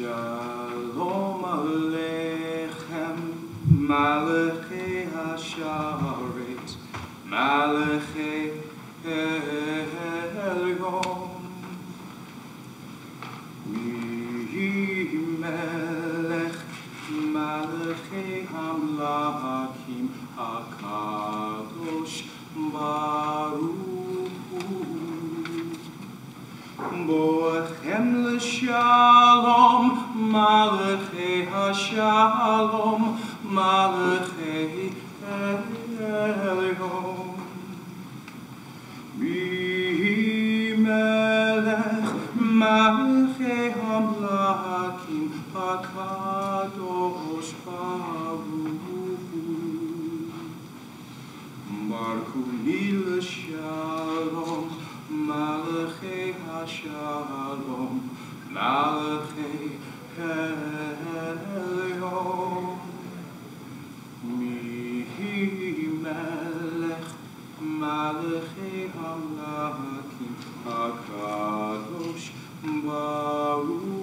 Shalom Aleichem, Malachei Hasharet, Malachei Elyon. Melech, Malachei Hamlakim, HaKadosh Baruch Hu. Boachem l'shalom, Malachei Hashalom, Malachei Elyon. Melech, Malachei Hamlakim, HaKadosh Baruch Hu. Baruch l'shalom, Malachei Hashalom, Malachei Elyon. Melech, Malachei Hamlakim, HaKadosh Baruch Hu.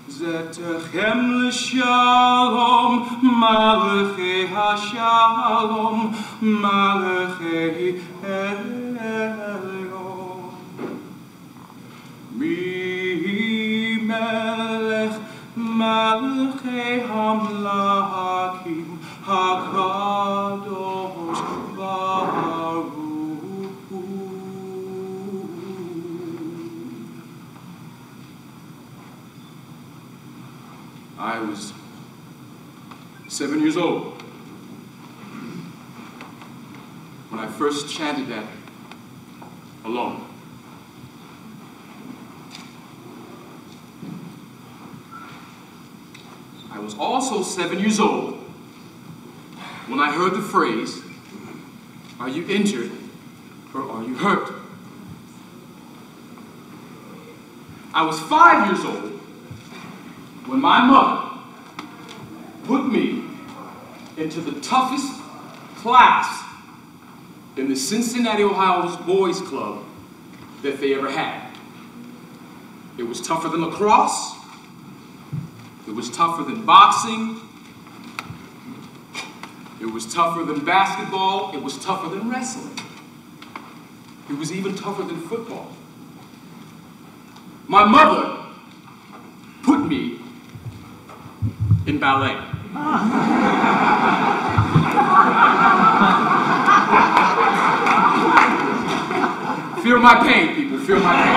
Zetechem l'shalom, Malachei Hashalom, Malachei Elyon. Melech, Malachei Hamlakim, HaKadosh Baruch Hu. I was 7 years old when I first chanted that alone. I was also 7 years old when I heard the phrase, "Are you injured or are you hurt?" I was 5 years old when my mother put me into the toughest class in the Cincinnati, Ohio's boys club that they ever had. It was tougher than lacrosse. It was tougher than boxing. It was tougher than basketball. It was tougher than wrestling. It was even tougher than football. My mother put me in ballet. Feel my pain, people, feel my pain.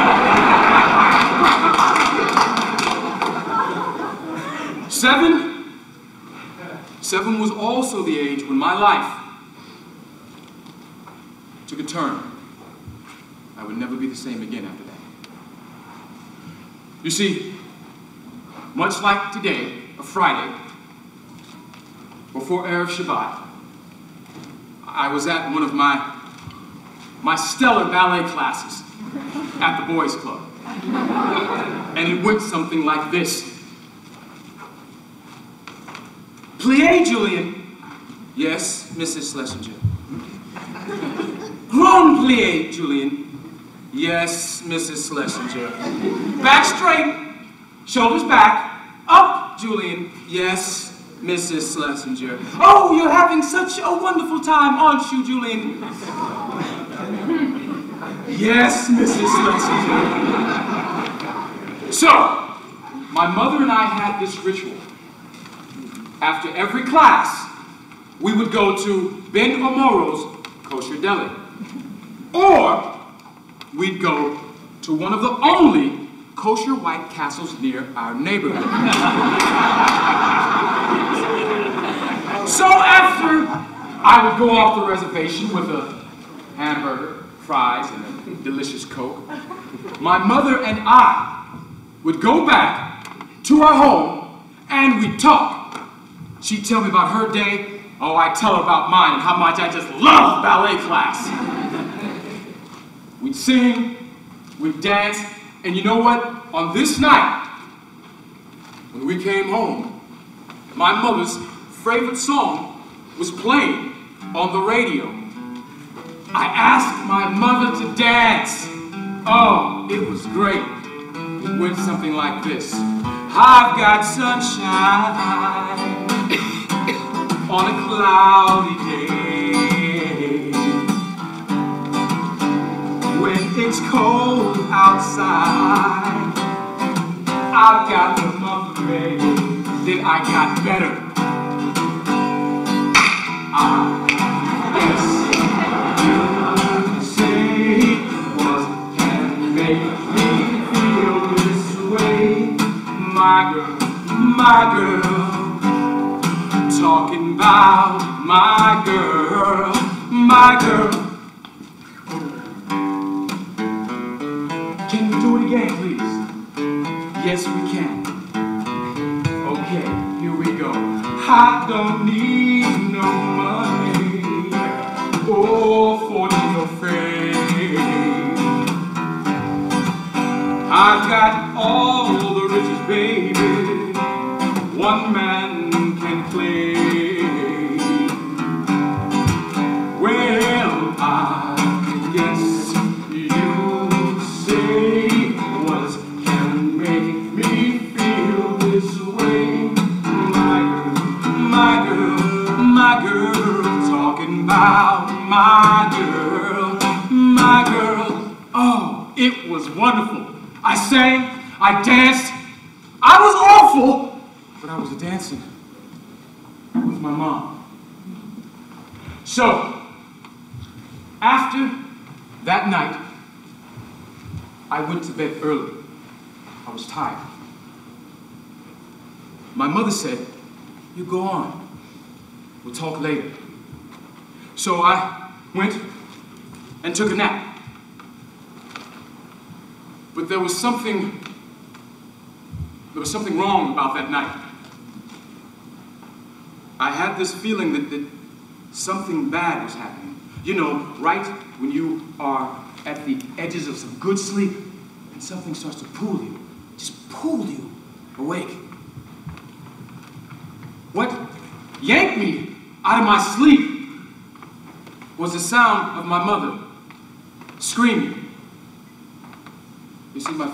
7 was also the age when my life took a turn. I would never be the same again after that. You see, much like today, a Friday, before Erev Shabbat, I was at one of my stellar ballet classes at the boys' club. And it went something like this. Plie, Julian. Yes, Mrs. Schlesinger. Grand plie, Julian. Yes, Mrs. Schlesinger. Back straight, shoulders back. Up, Julian. Yes, Mrs. Schlesinger. Oh, you're having such a wonderful time, aren't you, Julian? Yes, Mrs. Schlesinger. So, my mother and I had this ritual. After every class, we would go to Ben Omoro's kosher deli. Or we'd go to one of the only kosher White Castles near our neighborhood. So after I would go off the reservation with a hamburger, fries, and a delicious Coke, my mother and I would go back to our home and we'd talk. She'd tell me about her day. Oh, I'd tell her about mine and how much I just love ballet class. We'd sing, we'd dance, and you know what? On this night, when we came home, my mother's favorite song was playing on the radio. I asked my mother to dance. Oh, it was great. It went something like this. I've got sunshine on a cloudy day. When it's cold outside, I've got the month of May. Then I got better. Yes, you say what can make me feel this way. My girl, talking about my girl, my girl. Can we do it again, please? Yes, we can. Okay, here we go. I don't need no money or fortune or fame. I've got all the riches, baby, one man can claim. Well, I guess you say what can make me feel this way. My girl, talking about my girl. Oh, it was wonderful. I sang, I danced. I was awful, but I was dancing with my mom. So, after that night, I went to bed early. I was tired. My mother said, "You go on. We'll talk later." So I went and took a nap. But there was something wrong about that night. I had this feeling that something bad was happening. You know, right when you are at the edges of some good sleep and something starts to pull you, just pull you awake. What yanked me out of my sleep was the sound of my mother screaming. You see, my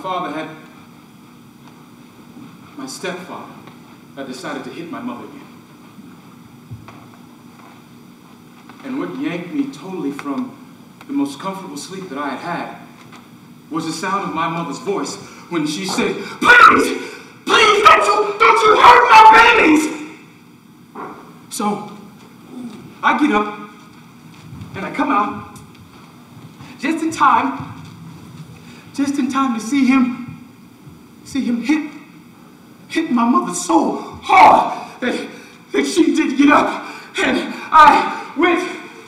stepfather had decided to hit my mother again. And what yanked me totally from the most comfortable sleep that I had had was the sound of my mother's voice when she said, "Please, please, don't you hurt my babies!" So, I get up and I come out just in time to see him hit my mother so hard that she did get up. And I went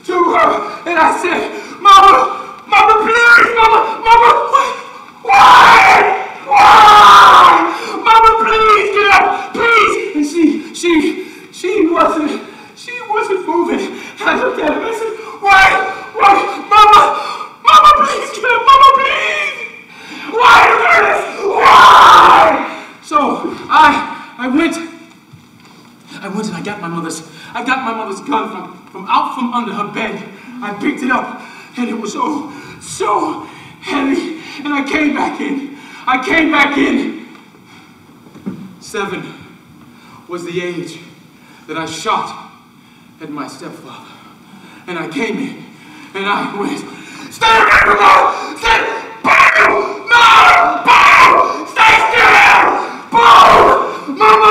to her and I said, Mama, please, Mama, why? Mama, please get up, please. And she wasn't moving. And I looked at her and I said, why? Mama, please get up, Mama, please. Why you do this? Why? So I went and I got my mother's gun from out from under her bed. I picked it up and it was so heavy. And I came back in. 7 was the age that I shot at my stepfather. And I came in and I went, "Stay away from her! Stay! Boo! No! Boo! Stay still! Boo! Mama!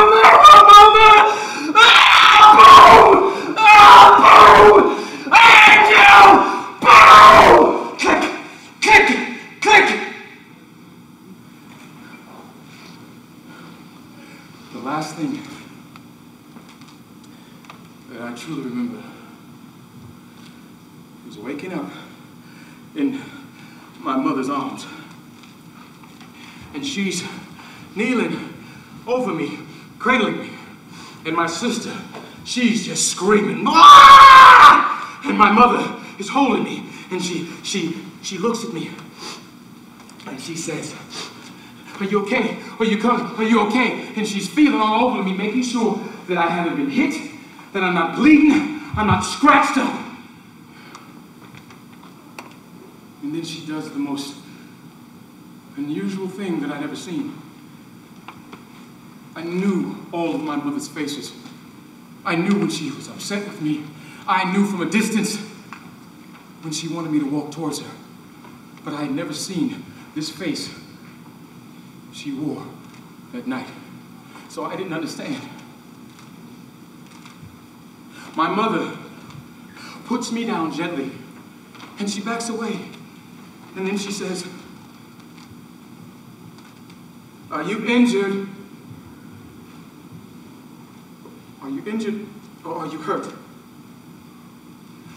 Ah! Boo! Ah! Boo! Angel! Boo! Click! The last thing that I truly remember was waking up in my mother's arms. And she's kneeling over me, cradling me. And my sister, she's just screaming, "Ah!" And my mother is holding me. And she looks at me and she says, "Are you okay? Are you okay?" And she's feeling all over me, making sure that I haven't been hit, that I'm not bleeding, I'm not scratched up. And then she does the most unusual thing that I'd ever seen. I knew all of my mother's faces. I knew when she was upset with me. I knew from a distance when she wanted me to walk towards her. But I had never seen this face she wore that night. So I didn't understand. My mother puts me down gently, and she backs away. And then she says, "Are you injured? Are you injured or are you hurt?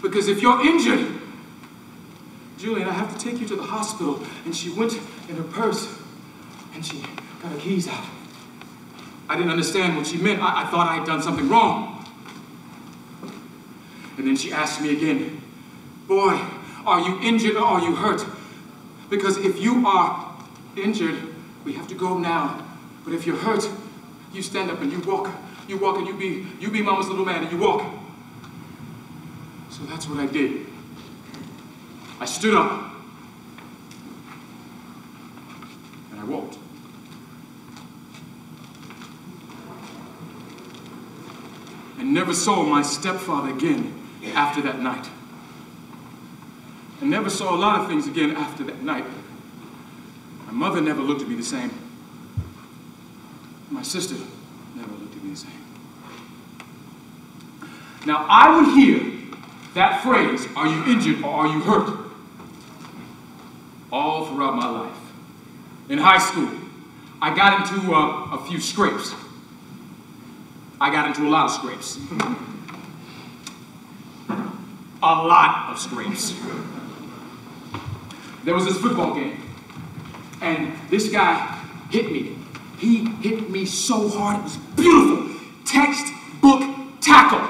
Because if you're injured, Julian, I have to take you to the hospital." And she went in her purse and she got her keys out. I didn't understand what she meant. I thought I had done something wrong. And then she asked me again, "Boy, are you injured or are you hurt? Because if you are injured, we have to go now. But if you're hurt, you stand up and you walk. You walk and you be mama's little man and you walk." So that's what I did. I stood up and I walked. I never saw my stepfather again after that night. I never saw a lot of things again after that night. My mother never looked at me the same. My sister never looked at me the same. Now, I would hear that phrase, "Are you injured or are you hurt?" all throughout my life. In high school, I got into a few scrapes. I got into a lot of scrapes. A lot of scrapes. There was this football game, and this guy hit me. He hit me so hard, it was beautiful. Textbook tackle.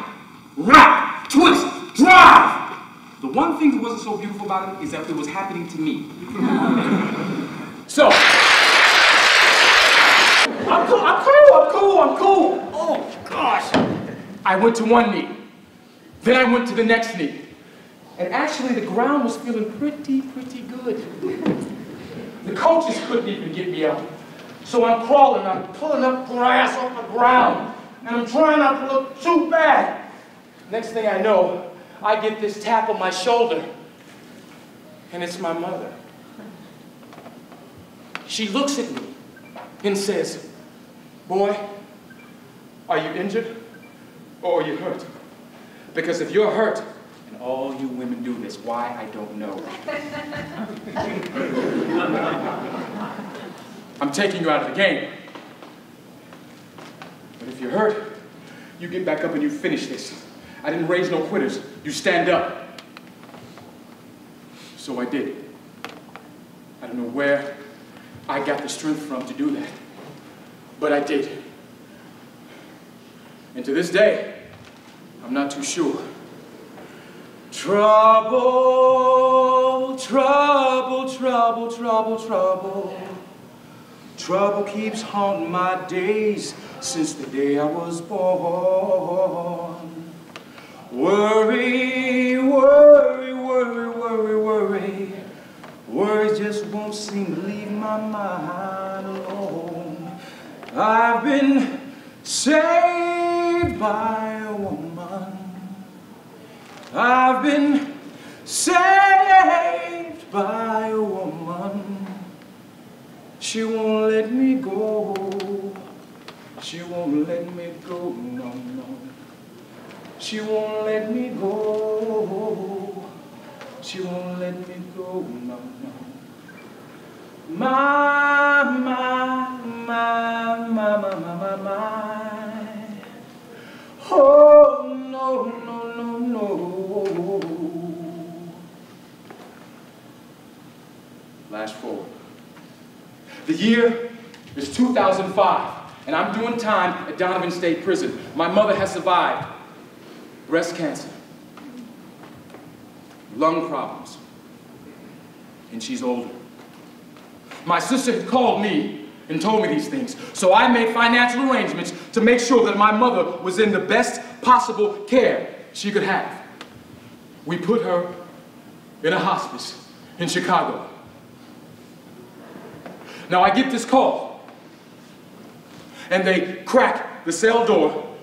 Wrap, twist, drive. The one thing that wasn't so beautiful about it is that it was happening to me. So, I'm cool. Oh, gosh. I went to one knee. Then I went to the next knee. And actually, the ground was feeling pretty good. The coaches couldn't even get me up. So I'm crawling, I'm pulling up grass off the ground, and I'm trying not to look too bad. Next thing I know, I get this tap on my shoulder, and it's my mother. She looks at me and says, "Boy, are you injured or are you hurt? Because if you're hurt, and all you women do this, why, I don't know. I'm taking you out of the game. But if you're hurt, you get back up and you finish this. I didn't raise no quitters. You stand up." So I did. I don't know where I got the strength from to do that, but I did. And to this day, I'm not too sure. Trouble, trouble, trouble, trouble, trouble. Trouble keeps haunting my days since the day I was born. Worry, worry, worry, worry, worry. Worry just won't seem to leave my mind alone. I've been saved by a woman. I've been saved by a woman. She won't let me go. She won't let me go, no, no. She won't let me go. She won't let me go, no, no. My. Oh, no, no, no, no. Flash forward. The year is 2005, and I'm doing time at Donovan State Prison. My mother has survived breast cancer, lung problems, and she's older. My sister had called me and told me these things, so I made financial arrangements to make sure that my mother was in the best possible care she could have. We put her in a hospice in Chicago. Now I get this call, and they crack the cell door,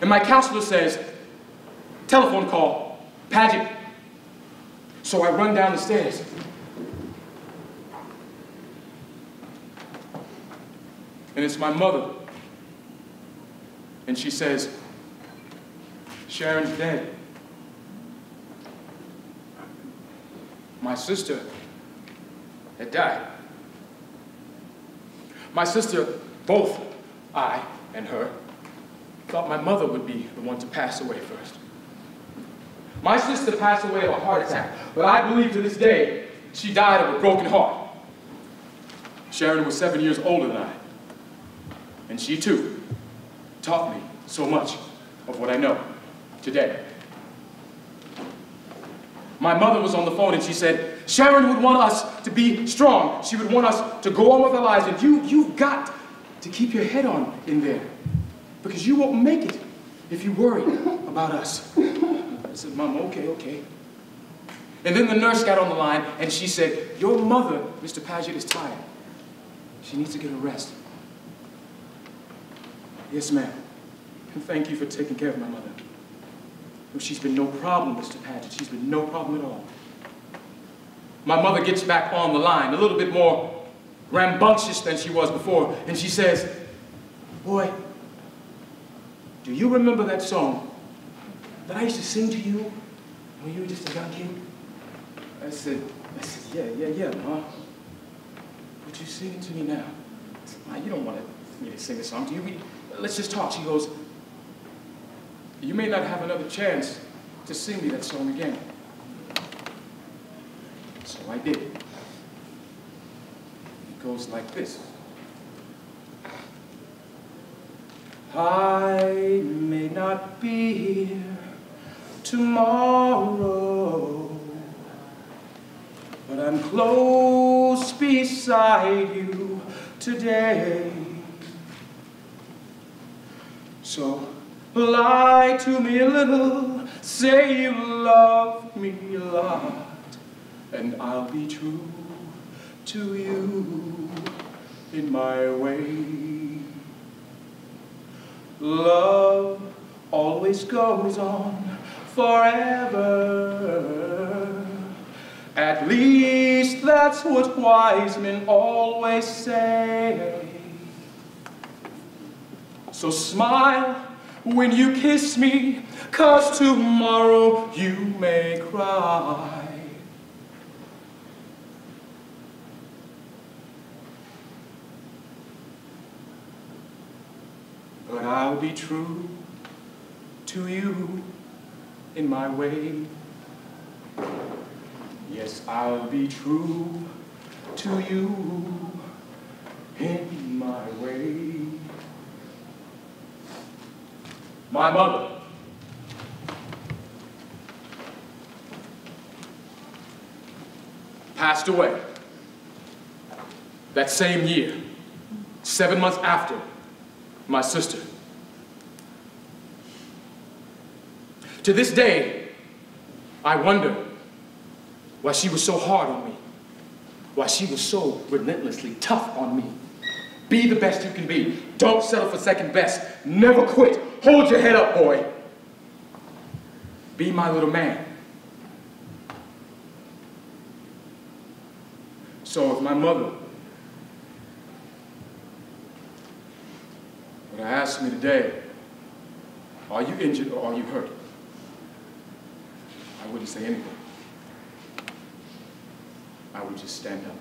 and my counselor says, telephone call, Padgett. So I run down the stairs. And it's my mother. And she says, Sharon's dead. My sister had died. My sister, both I and her, thought my mother would be the one to pass away first. My sister passed away of a heart attack, but I believe to this day she died of a broken heart. Sharon was 7 years older than I, and she too taught me so much of what I know today. My mother was on the phone and she said, Sharon would want us to be strong. She would want us to go on with our lives, and you've got to keep your head on in there, because you won't make it if you worry about us. I said, Mom, okay. And then the nurse got on the line and she said, your mother, Mr. Padgett, is tired. She needs to get a rest. Yes, ma'am. And thank you for taking care of my mother. No, she's been no problem, Mr. Padgett. She's been no problem at all. My mother gets back on the line, a little bit more rambunctious than she was before, and she says, boy, do you remember that song that I used to sing to you when you were just a young kid? I said, yeah, Ma. Would you sing it to me now? I said, Ma, you don't want me to sing a song to you. Let's just talk. She goes, you may not have another chance to sing me that song again. So I did. It goes like this. I may not be here tomorrow, but I'm close beside you today. So lie to me a little, say you love me a lot, and I'll be true to you in my way. Love always goes on forever. At least that's what wise men always say. So smile when you kiss me, 'cause tomorrow you may cry. But I'll be true to you in my way. Yes, I'll be true to you in my way. My mother passed away that same year, 7 months after my sister. To this day, I wonder why she was so hard on me, why she was so relentlessly tough on me. Be the best you can be. Don't settle for second best. Never quit. Hold your head up, boy. Be my little man. So if my mother would have asked me today, are you injured or are you hurt? I wouldn't say anything. I would just stand up.